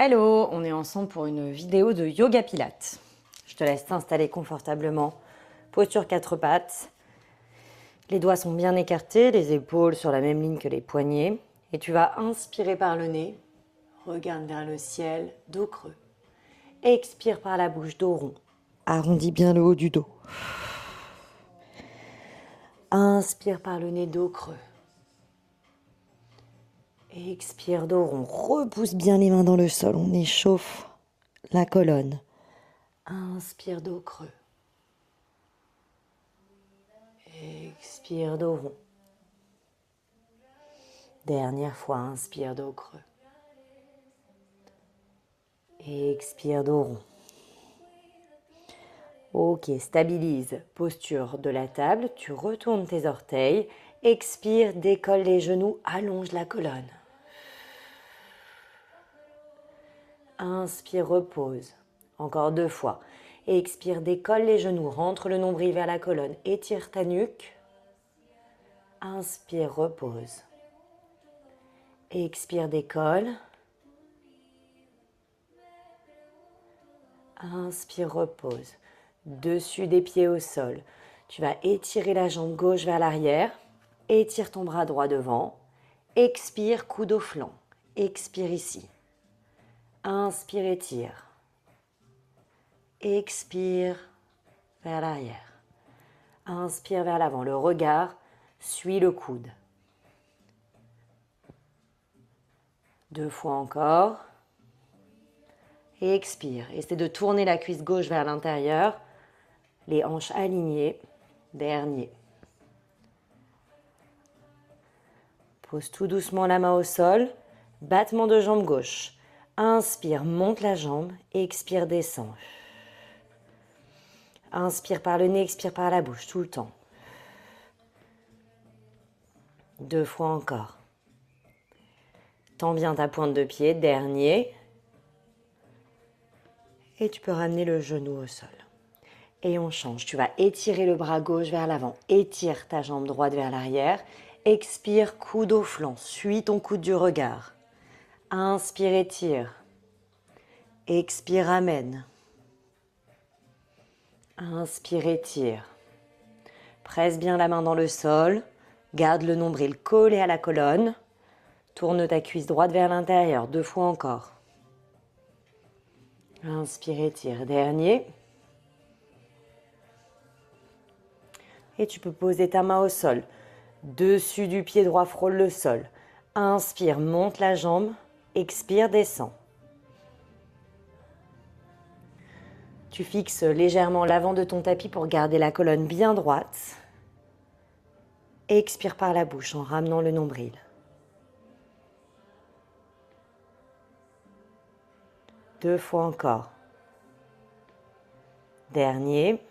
Hello, on est ensemble pour une vidéo de yoga pilates. Je te laisse t'installer confortablement. Posture 4 pattes. Les doigts sont bien écartés, les épaules sur la même ligne que les poignets. Et tu vas inspirer par le nez. Regarde vers le ciel, dos creux. Expire par la bouche, dos rond. Arrondis bien le haut du dos. Inspire par le nez, dos creux. Expire, dos rond. Repousse bien les mains dans le sol. On échauffe la colonne. Inspire, dos creux. Expire, dos rond. Dernière fois, inspire, dos creux. Expire, dos rond. Ok, stabilise. Posture de la table. Tu retournes tes orteils. Expire, décolle les genoux, allonge la colonne. Inspire, repose. Encore 2 fois. Expire, décolle les genoux, rentre le nombril vers la colonne. Étire ta nuque. Inspire, repose. Expire, décolle. Inspire, repose. Dessus des pieds au sol. Tu vas étirer la jambe gauche vers l'arrière. Étire ton bras droit devant. Expire, coude au flanc. Expire ici. Inspire, étire. Expire vers l'arrière. Inspire vers l'avant. Le regard suit le coude. 2 fois encore. Et expire. Essaie de tourner la cuisse gauche vers l'intérieur. Les hanches alignées. Dernier. Pose tout doucement la main au sol. Battement de jambe gauche. Inspire, monte la jambe. Expire, descend. Inspire par le nez, expire par la bouche, tout le temps. 2 fois encore. Tends bien ta pointe de pied, dernier. Et tu peux ramener le genou au sol. Et on change. Tu vas étirer le bras gauche vers l'avant. Étire ta jambe droite vers l'arrière. Expire, coude au flanc. Suis ton coude du regard. Inspire, étire. Expire, ramène. Inspire, étire. Presse bien la main dans le sol. Garde le nombril collé à la colonne. Tourne ta cuisse droite vers l'intérieur. 2 fois encore. Inspire, étire. Dernier. Et tu peux poser ta main au sol. Dessus du pied droit, frôle le sol. Inspire, monte la jambe. Expire, descend. Tu fixes légèrement l'avant de ton tapis pour garder la colonne bien droite. Expire par la bouche en ramenant le nombril. 2 fois encore. Dernier.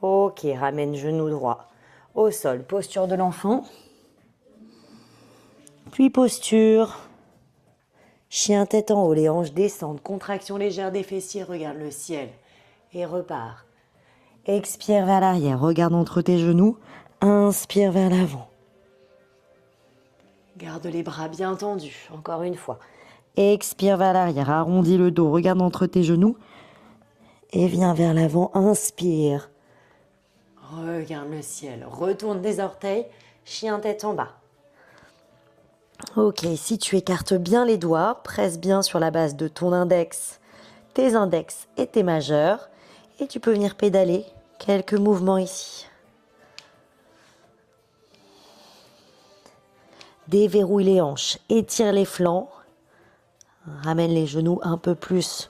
Ok, ramène genou droit au sol. Posture de l'enfant. Puis posture. Chien tête en haut, les hanches descendent. Contraction légère des fessiers, regarde le ciel. Et repars. Expire vers l'arrière, regarde entre tes genoux. Inspire vers l'avant. Garde les bras bien tendus, encore une fois. Expire vers l'arrière, arrondis le dos, regarde entre tes genoux. Et viens vers l'avant, inspire. Regarde le ciel, retourne des orteils, chien tête en bas. Ok, si tu écartes bien les doigts, presse bien sur la base de ton index, tes index et tes majeurs. Et tu peux venir pédaler quelques mouvements ici. Déverrouille les hanches, étire les flancs. Ramène les genoux un peu plus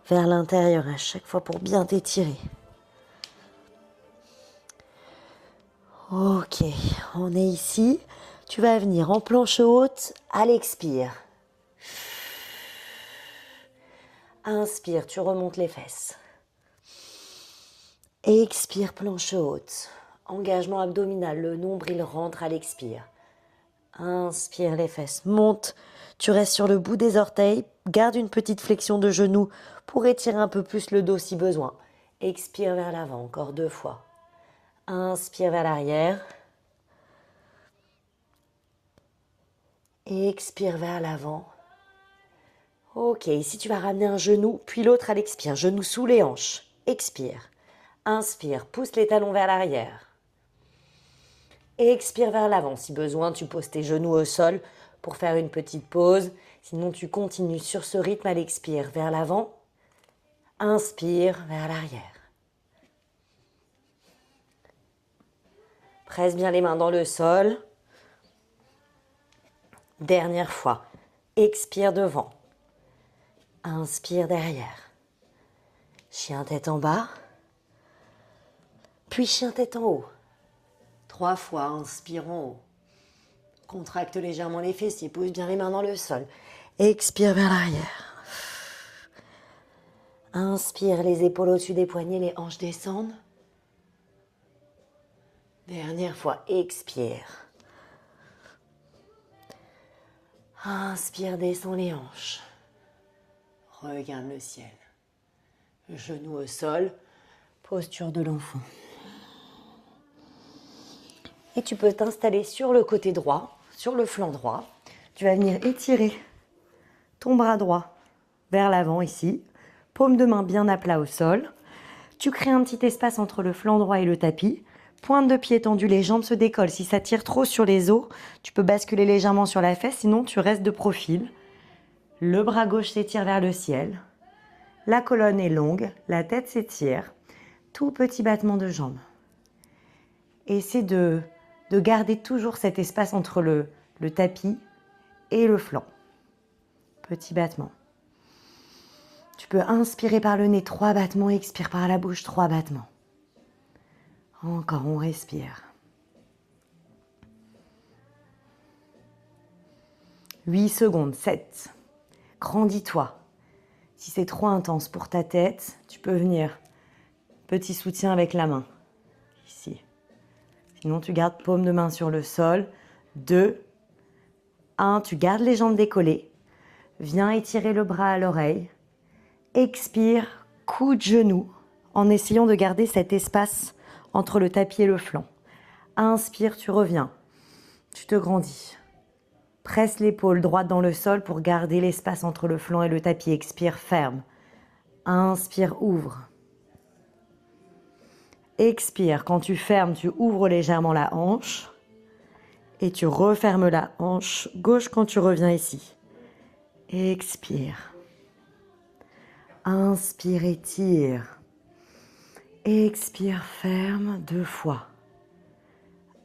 vers l'intérieur à chaque fois pour bien t'étirer. Ok, on est ici. Tu vas venir en planche haute à l'expire. Inspire, tu remontes les fesses. Expire, planche haute. Engagement abdominal, le nombril rentre à l'expire. Inspire, les fesses montent. Tu restes sur le bout des orteils. Garde une petite flexion de genou pour étirer un peu plus le dos si besoin. Expire vers l'avant, encore 2 fois. Inspire vers l'arrière. Expire vers l'avant. Ok, ici tu vas ramener un genou, puis l'autre à l'expire. Genou sous les hanches. Expire. Inspire, pousse les talons vers l'arrière. Expire vers l'avant. Si besoin, tu poses tes genoux au sol pour faire une petite pause. Sinon, tu continues sur ce rythme à l'expire. Vers l'avant. Inspire vers l'arrière. Presse bien les mains dans le sol. Dernière fois. Expire devant. Inspire derrière. Chien tête en bas. Puis chien tête en haut. 3 fois, inspire en haut. Contracte légèrement les fessiers, pousse bien les mains dans le sol. Expire vers l'arrière. Inspire, les épaules au-dessus des poignets, les hanches descendent. Dernière fois, expire. Inspire, descends les hanches. Regarde le ciel. Genoux au sol, posture de l'enfant. Et tu peux t'installer sur le côté droit, sur le flanc droit. Tu vas venir étirer ton bras droit vers l'avant ici. Paume de main bien à plat au sol. Tu crées un petit espace entre le flanc droit et le tapis. Pointe de pied tendue, les jambes se décollent. Si ça tire trop sur les os, tu peux basculer légèrement sur la fesse, sinon tu restes de profil. Le bras gauche s'étire vers le ciel. La colonne est longue, la tête s'étire. Tout petit battement de jambes. Essaie de garder toujours cet espace entre le tapis et le flanc. Petit battement. Tu peux inspirer par le nez 3 battements, expire par la bouche 3 battements. Encore, on respire. 8 secondes, 7. Grandis-toi. Si c'est trop intense pour ta tête, tu peux venir. Petit soutien avec la main. Ici. Sinon, tu gardes paume de main sur le sol. 2, 1, tu gardes les jambes décollées. Viens étirer le bras à l'oreille. Expire, coup de genou, en essayant de garder cet espace entre le tapis et le flanc. Inspire, tu reviens. Tu te grandis. Presse l'épaule droite dans le sol pour garder l'espace entre le flanc et le tapis. Expire, ferme. Inspire, ouvre. Expire, quand tu fermes, tu ouvres légèrement la hanche. Et tu refermes la hanche gauche quand tu reviens ici. Expire. Inspire, étire. Expire, ferme 2 fois.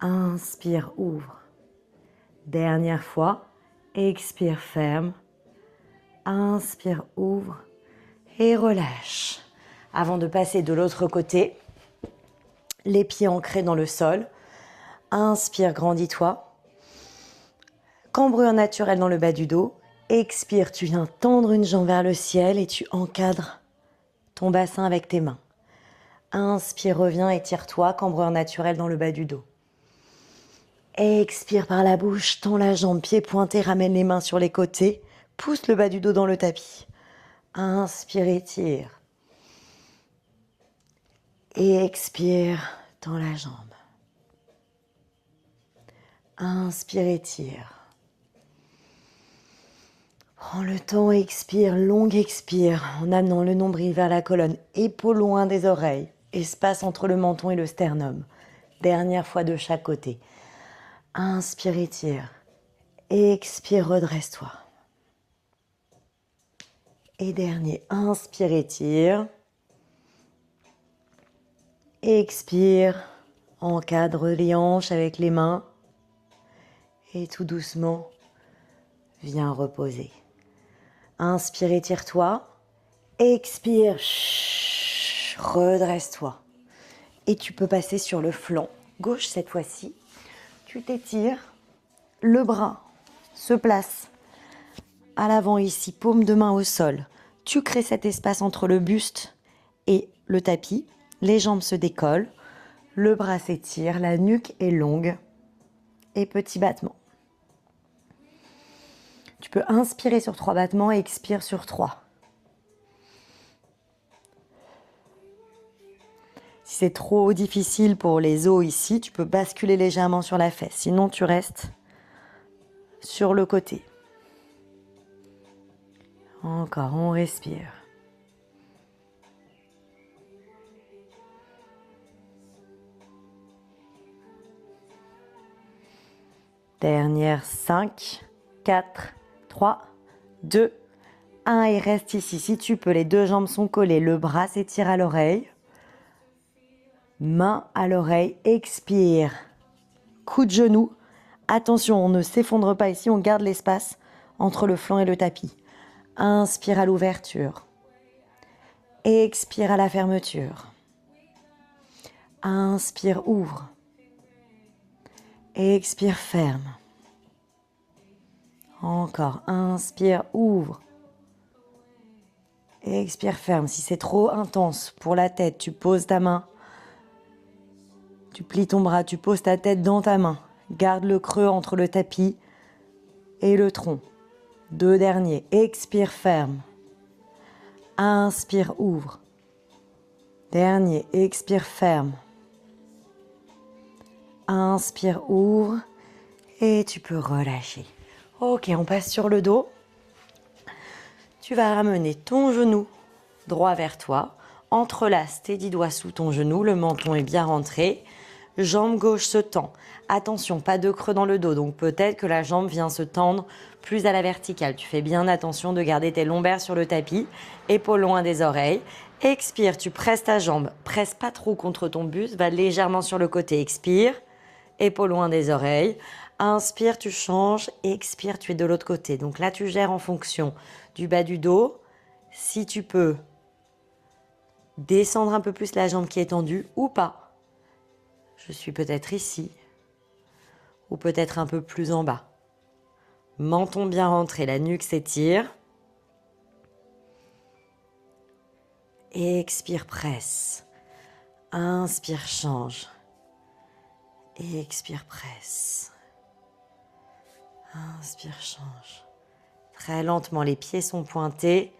Inspire, ouvre. Dernière fois. Expire, ferme. Inspire, ouvre. Et relâche. Avant de passer de l'autre côté, les pieds ancrés dans le sol. Inspire, grandis-toi. Cambrure naturelle dans le bas du dos. Expire, tu viens tendre une jambe vers le ciel et tu encadres ton bassin avec tes mains. Inspire, reviens, étire-toi, cambrure naturelle dans le bas du dos. Expire par la bouche, tends la jambe, pied pointé, ramène les mains sur les côtés, pousse le bas du dos dans le tapis. Inspire, étire. Et expire, tends la jambe. Inspire, étire. Prends le temps, expire, longue expire, en amenant le nombril vers la colonne, épaules loin des oreilles, espace entre le menton et le sternum. Dernière fois de chaque côté. Inspire, étire. Expire, redresse-toi. Et dernier, inspire, étire. Expire, encadre les hanches avec les mains. Et tout doucement, viens reposer. Inspire, étire-toi. Expire, redresse-toi. Et tu peux passer sur le flanc gauche cette fois-ci. Tu t'étires, le bras se place à l'avant ici, paume de main au sol. Tu crées cet espace entre le buste et le tapis. Les jambes se décollent, le bras s'étire, la nuque est longue et petit battement. Tu peux inspirer sur 3 battements et expire sur 3. Si c'est trop difficile pour les os ici, tu peux basculer légèrement sur la fesse. Sinon, tu restes sur le côté. Encore, on respire. Dernière, 5, 4, 3, 2, 1 et reste ici. Si tu peux, les deux jambes sont collées, le bras s'étire à l'oreille. Main à l'oreille, expire. Coup de genou. Attention, on ne s'effondre pas ici, on garde l'espace entre le flanc et le tapis. Inspire à l'ouverture. Expire à la fermeture. Inspire, ouvre. Expire, ferme. Encore, inspire, ouvre. Expire, ferme. Si c'est trop intense pour la tête, tu poses ta main. Tu plies ton bras, tu poses ta tête dans ta main. Garde le creux entre le tapis et le tronc. 2 derniers. Expire, ferme. Inspire, ouvre. Dernier. Expire, ferme. Inspire, ouvre. Et tu peux relâcher. Ok, on passe sur le dos. Tu vas ramener ton genou droit vers toi. Entrelace tes 10 doigts sous ton genou. Le menton est bien rentré. Jambe gauche se tend. Attention, pas de creux dans le dos. Donc peut-être que la jambe vient se tendre plus à la verticale. Tu fais bien attention de garder tes lombaires sur le tapis. Épaules loin des oreilles. Expire, tu presses ta jambe. Presse pas trop contre ton buste. Va légèrement sur le côté. Expire. Épaules loin des oreilles. Inspire, tu changes. Expire, tu es de l'autre côté. Donc là, tu gères en fonction du bas du dos. Si tu peux descendre un peu plus la jambe qui est tendue ou pas. Je suis peut-être ici ou peut-être un peu plus en bas. Menton bien rentré, la nuque s'étire. Expire, presse. Inspire, change. Expire, presse. Inspire, change. Très lentement, les pieds sont pointés.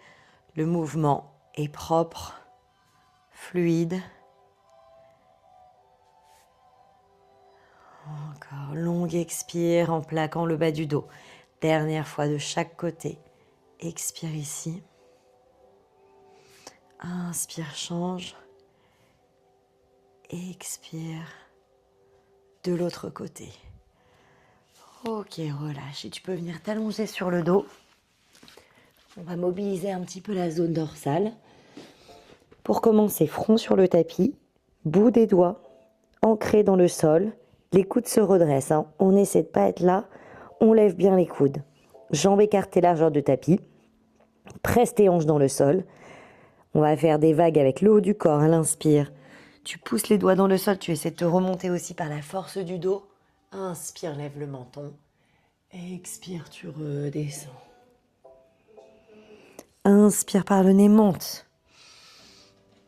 Le mouvement est propre, fluide. Encore, longue expire en plaquant le bas du dos. Dernière fois de chaque côté. Expire ici. Inspire, change. Expire de l'autre côté. Ok, relâche. Et tu peux venir t'allonger sur le dos. On va mobiliser un petit peu la zone dorsale. Pour commencer, front sur le tapis, bout des doigts, ancré dans le sol. Les coudes se redressent. On essaie de ne pas être là. On lève bien les coudes. Jambes écartées, largeur de tapis. Presse tes hanches dans le sol. On va faire des vagues avec le haut du corps à l'inspire. Tu pousses les doigts dans le sol. Tu essaies de te remonter aussi par la force du dos. Inspire, lève le menton. Expire, tu redescends. Inspire par le nez, monte.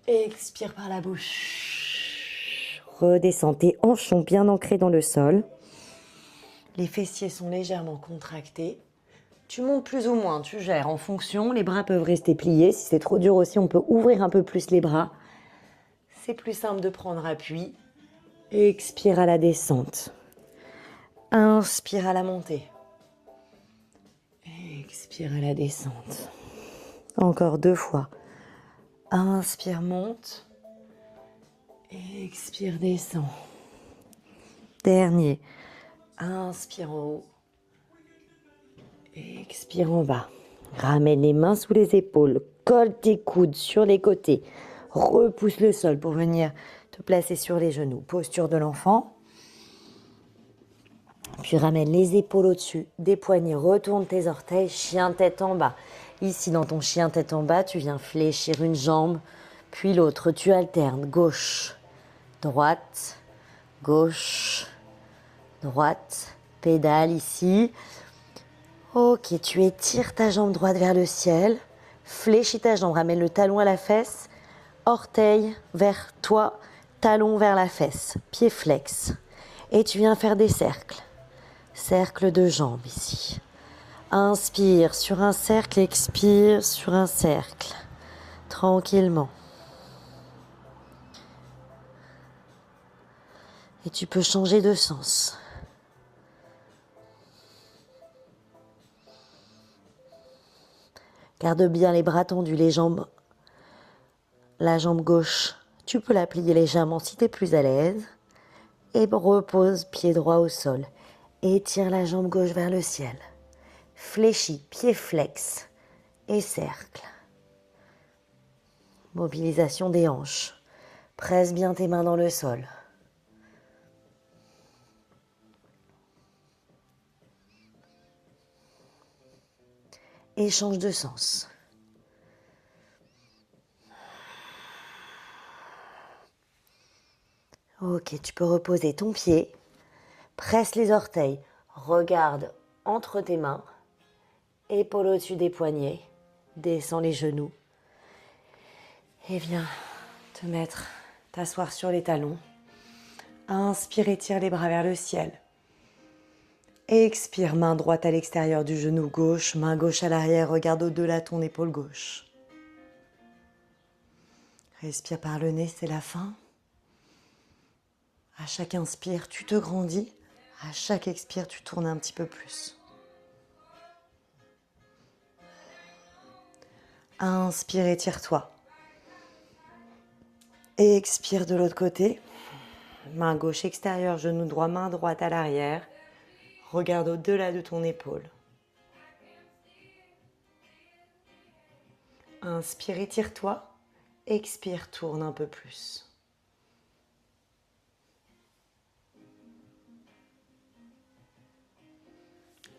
Expire par la bouche. Redescends, tes hanches sont bien ancrées dans le sol. Les fessiers sont légèrement contractés. Tu montes plus ou moins, tu gères en fonction. Les bras peuvent rester pliés. Si c'est trop dur aussi, on peut ouvrir un peu plus les bras. C'est plus simple de prendre appui. Expire à la descente. Inspire à la montée. Expire à la descente. Encore 2 fois. Inspire, monte. Expire, descend. Dernier. Inspire en haut. Expire en bas. Ramène les mains sous les épaules. Colle tes coudes sur les côtés. Repousse le sol pour venir te placer sur les genoux. Posture de l'enfant. Puis ramène les épaules au-dessus des poignets. Retourne tes orteils. Chien tête en bas. Ici, dans ton chien tête en bas, tu viens fléchir une jambe, puis l'autre. Tu alternes gauche, droite, gauche, droite. Pédale ici. Ok, tu étires ta jambe droite vers le ciel. Fléchis ta jambe, ramène le talon à la fesse. Orteil vers toi, talon vers la fesse. Pied flex. Et tu viens faire des cercles. Cercle de jambes ici. Inspire sur un cercle, expire sur un cercle. Tranquillement. Et tu peux changer de sens. Garde bien les bras tendus, les jambes. La jambe gauche, tu peux la plier légèrement si tu es plus à l'aise. Et repose pied droit au sol. Étire la jambe gauche vers le ciel. Fléchis, pied flex et cercle. Mobilisation des hanches. Presse bien tes mains dans le sol. Et change de sens. Ok, tu peux reposer ton pied. Presse les orteils. Regarde entre tes mains. Épaules au-dessus des poignets. Descends les genoux. Et viens te mettre, t'asseoir sur les talons. Inspire, étire les bras vers le ciel. Expire, main droite à l'extérieur du genou gauche, main gauche à l'arrière, regarde au-delà ton épaule gauche. Respire par le nez, c'est la fin. À chaque inspire, tu te grandis. À chaque expire, tu tournes un petit peu plus. Inspire, étire-toi. Expire de l'autre côté. Main gauche extérieure, genou droit, main droite à l'arrière. Regarde au-delà de ton épaule. Inspire, étire-toi. Expire, tourne un peu plus.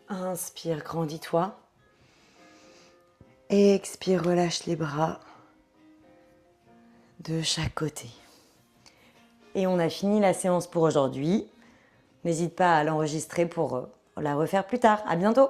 Inspire, grandis-toi. Expire, relâche les bras de chaque côté. Et on a fini la séance pour aujourd'hui. N'hésite pas à l'enregistrer pour la refaire plus tard. À bientôt!